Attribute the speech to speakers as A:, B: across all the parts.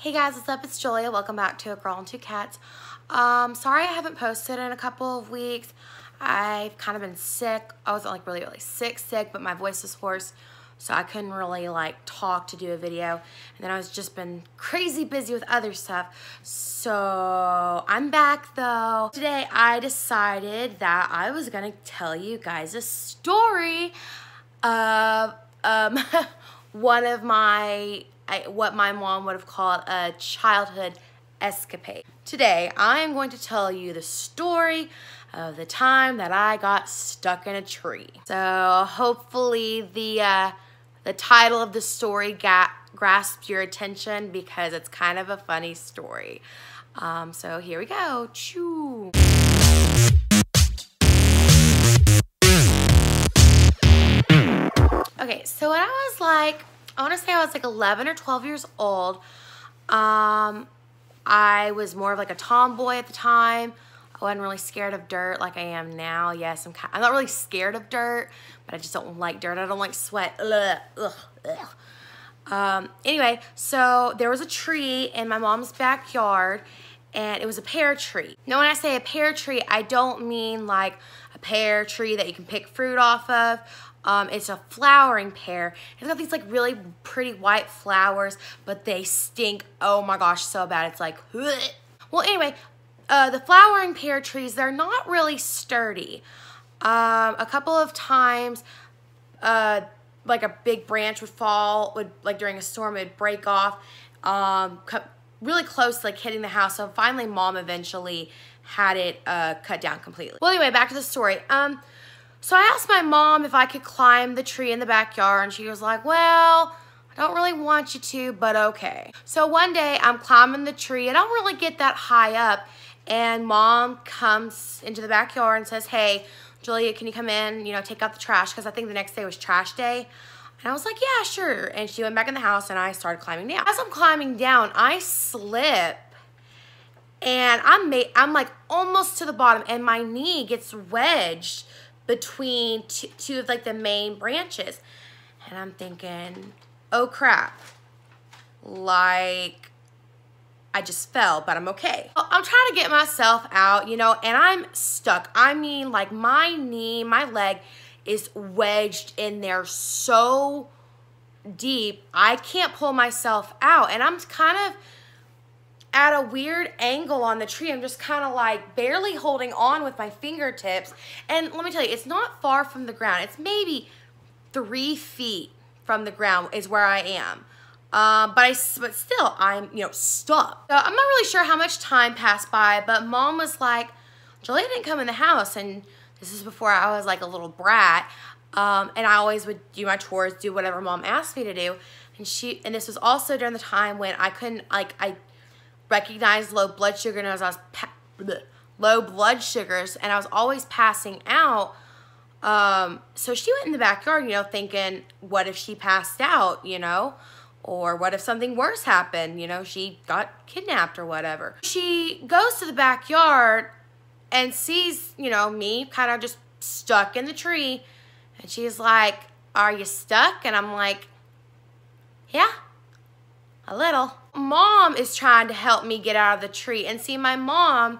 A: Hey guys, what's up? It's Julia. Welcome back to A Girl and Two Cats. Sorry I haven't posted in a couple of weeks. I've kind of been sick. I wasn't like really sick, but my voice was hoarse, so I couldn't really like talk to do a video. And then I was just been crazy busy with other stuff. So I'm back though. Today I decided that I was gonna tell you guys a story of one of my what my mom would have called a childhood escapade. Today, I am going to tell you the story of the time that I got stuck in a tree. So hopefully the title of the story grasped your attention because it's kind of a funny story. So here we go. Choo. Okay, so when I was like, I want to say I was like 11 or 12 years old. I was more of like a tomboy at the time. I wasn't really scared of dirt like I am now. Yes, I'm not really scared of dirt, but I just don't like dirt. I don't like sweat. Ugh, ugh, ugh. Anyway, so there was a tree in my mom's backyard, and it was a pear tree. Now, when I say a pear tree, I don't mean like a pear tree that you can pick fruit off of. It's a flowering pear. It's got these like really pretty white flowers, but they stink, oh my gosh, so bad. It's like, bleh. Well, anyway, the flowering pear trees, they're not really sturdy. A couple of times, like a big branch would fall, like during a storm, it would break off, really close, like hitting the house. So finally, Mom eventually had it cut down completely. Well, anyway, back to the story. So I asked my mom if I could climb the tree in the backyard, and she was like, well, I don't really want you to, but okay. So one day I'm climbing the tree. I don't really get that high up, and Mom comes into the backyard and says, hey, Julia, can you come in, take out the trash? Because I think the next day was trash day. And I was like, yeah, sure. And she went back in the house, and I started climbing down. As I'm climbing down, I slip, and I'm like almost to the bottom, and my knee gets wedged between two of like the main branches. And I'm thinking, oh crap, like I just fell, but I'm okay. I'm trying to get myself out, and I'm stuck. I mean, like my knee, my leg is wedged in there so deep, I can't pull myself out. And I'm kind of at a weird angle on the tree. I'm just kind of like barely holding on with my fingertips. And let me tell you, it's not far from the ground. It's maybe 3 feet from the ground is where I am. But still, I'm, stuck. So I'm not really sure how much time passed by, but Mom was like, Julia didn't come in the house. And this is before I was like a little brat. And I always would do my chores, do whatever Mom asked me to do. And this was also during the time when I couldn't, I recognized low blood sugar, and as I was low blood sugars, and I was always passing out. So she went in the backyard, thinking, what if she passed out, or what if something worse happened, she got kidnapped or whatever. She goes to the backyard and sees, me kind of just stuck in the tree, and she's like, are you stuck? And I'm like, yeah, a little. Mom is trying to help me get out of the tree, and see, my mom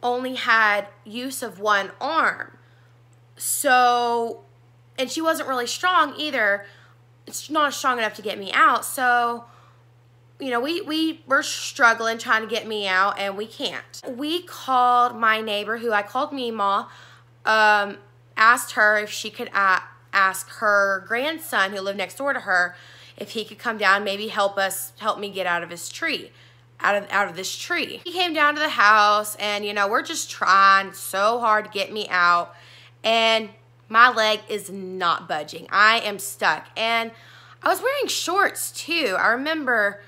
A: only had use of one arm. So, and she wasn't really strong either. It's not strong enough to get me out. So, we're struggling trying to get me out, and we can't. We called my neighbor, who I called Meemaw, asked her if she could ask her grandson, who lived next door to her, if he could come down, maybe help me get out of his tree, out of this tree. He came down to the house, and we're just trying so hard to get me out, and my leg is not budging. I am stuck, and I was wearing shorts too. I remember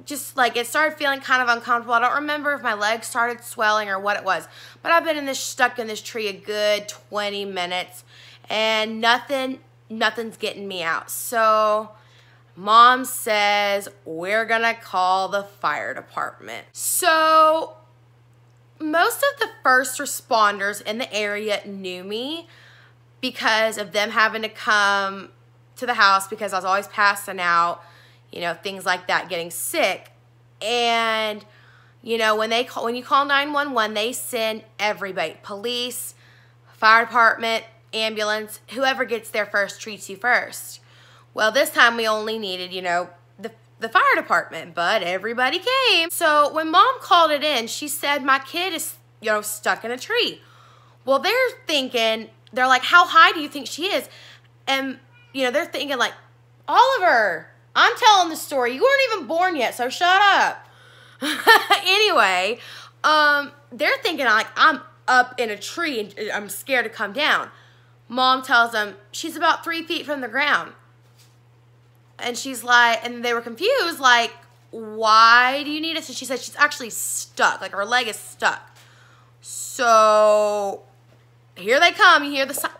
A: just like it started feeling kind of uncomfortable. I don't remember if my legs started swelling or what it was, but I've been stuck in this tree a good 20 minutes, and nothing's getting me out. So Mom says, we're gonna call the fire department. So most of the first responders in the area knew me because of them having to come to the house because I was always passing out, things like that, getting sick. And you know, when you call 911, they send everybody, police, fire department, ambulance, whoever gets there first treats you first. Well, this time we only needed, you know, the fire department, but everybody came. So when Mom called it in, she said, my kid is, you know, stuck in a tree. Well, they're like, how high do you think she is? And, you know, they're thinking like, Oliver, I'm telling the story. You weren't even born yet, so shut up. Anyway, they're thinking like, I'm up in a tree and I'm scared to come down. Mom tells them she's about 3 feet from the ground. And she's like, and they were confused, like, why do you need us? And she said she's actually stuck, like her leg is stuck. So here they come. You hear the sound.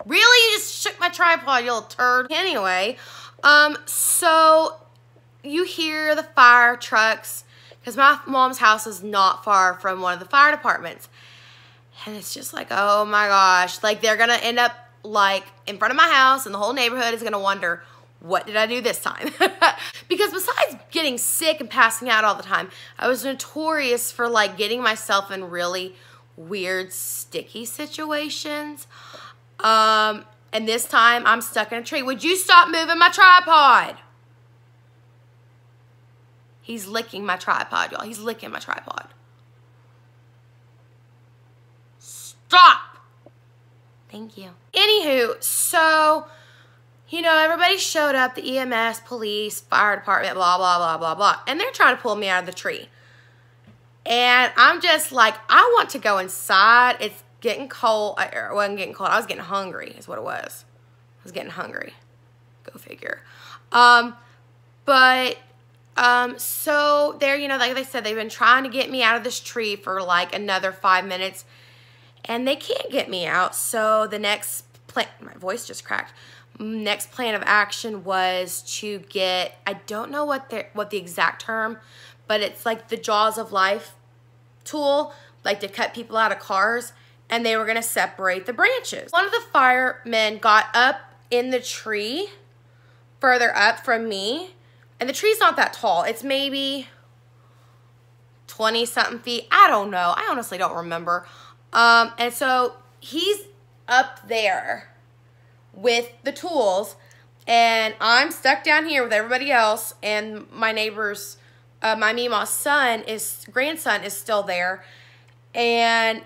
A: Really? You just shook my tripod, you little turd. Anyway, so you hear the fire trucks, because my mom's house is not far from one of the fire departments. And it's just like, oh my gosh, like they're gonna end up like in front of my house and the whole neighborhood is gonna wonder, what did I do this time? Because besides getting sick and passing out all the time, I was notorious for like getting myself in really weird sticky situations. And this time I'm stuck in a tree. Would you stop moving my tripod? He's licking my tripod, y'all. He's licking my tripod. Stop! Thank you. Anywho, so, you know, everybody showed up, the EMS, police, fire department, blah, blah, blah, blah, blah. And they're trying to pull me out of the tree. And I'm just like, I want to go inside. It's getting cold. It wasn't getting cold. I was getting hungry is what it was. I was getting hungry. Go figure. So they're, you know, like they said, they've been trying to get me out of this tree for like another 5 minutes. And they can't get me out. So the next plan, my voice just cracked. Next plan of action was to get, I don't know what the exact term, but it's like the jaws of life tool, like to cut people out of cars, and they were gonna separate the branches. One of the firemen got up in the tree further up from me, and the tree's not that tall. It's maybe 20 something feet. I don't know. I honestly don't remember. And so he's up there with the tools, and I'm stuck down here with everybody else, and my neighbor's, my Mima's grandson is still there. And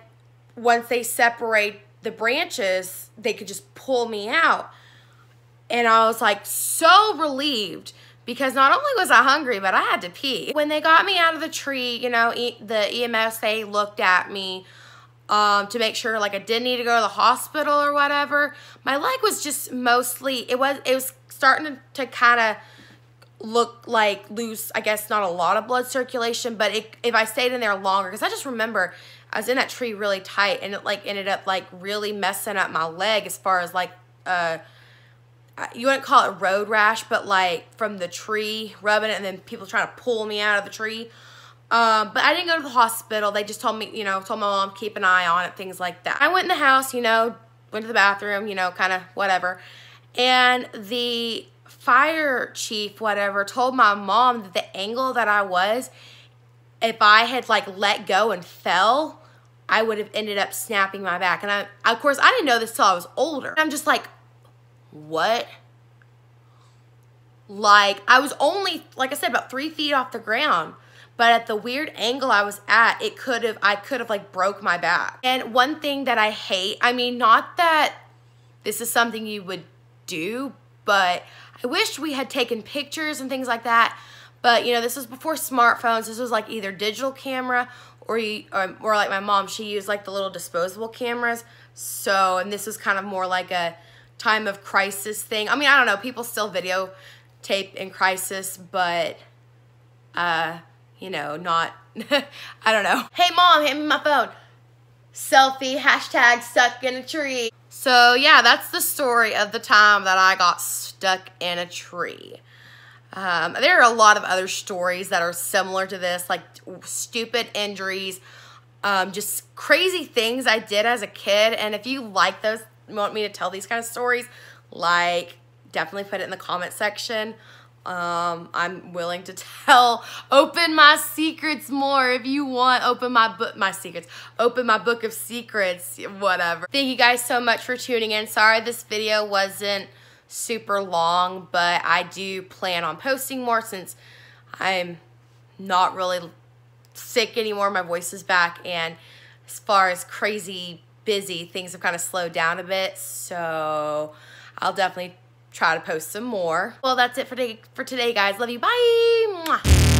A: once they separate the branches, they could just pull me out. And I was like so relieved, because not only was I hungry, but I had to pee. When they got me out of the tree, you know, the EMS, they looked at me to make sure like I didn't need to go to the hospital or whatever. My leg was just mostly, it was starting to kind of look like loose, I guess not a lot of blood circulation, but if I stayed in there longer, because I just remember I was in that tree really tight, and it like ended up like really messing up my leg as far as like, you wouldn't call it road rash, but like from the tree rubbing it and then people trying to pull me out of the tree. But I didn't go to the hospital. They just told me, you know, told my mom, keep an eye on it, things like that. I went in the house, you know, went to the bathroom, you know, kind of whatever. And the fire chief, whatever, told my mom that the angle that I was, if I had like let go and fell, I would have ended up snapping my back. And of course, I didn't know this till I was older. I'm just like, what? Like, I was only, like I said, about 3 feet off the ground. But at the weird angle I was at, I could have like broke my back. And one thing that I hate, I mean, not that this is something you would do, but I wish we had taken pictures and things like that. But you know, this was before smartphones. This was like either digital camera or like my mom, she used like the little disposable cameras. So, and this was kind of more like a time of crisis thing. I mean, I don't know, people still videotape in crisis, but you know, not, I don't know. Hey mom, hand me my phone. Selfie, hashtag stuck in a tree. So yeah, that's the story of the time that I got stuck in a tree. There are a lot of other stories that are similar to this, like stupid injuries, just crazy things I did as a kid. And if you like those, want me to tell these kind of stories, like definitely put it in the comment section. I'm willing to open my secrets more if you want. Open my book of secrets, whatever. Thank you guys so much for tuning in. Sorry this video wasn't super long, but I do plan on posting more since I'm not really sick anymore. My voice is back, and as far as crazy busy, things have kind of slowed down a bit, so I'll definitely try to post some more. Well, that's it for today, guys. Love you. Bye. Mwah.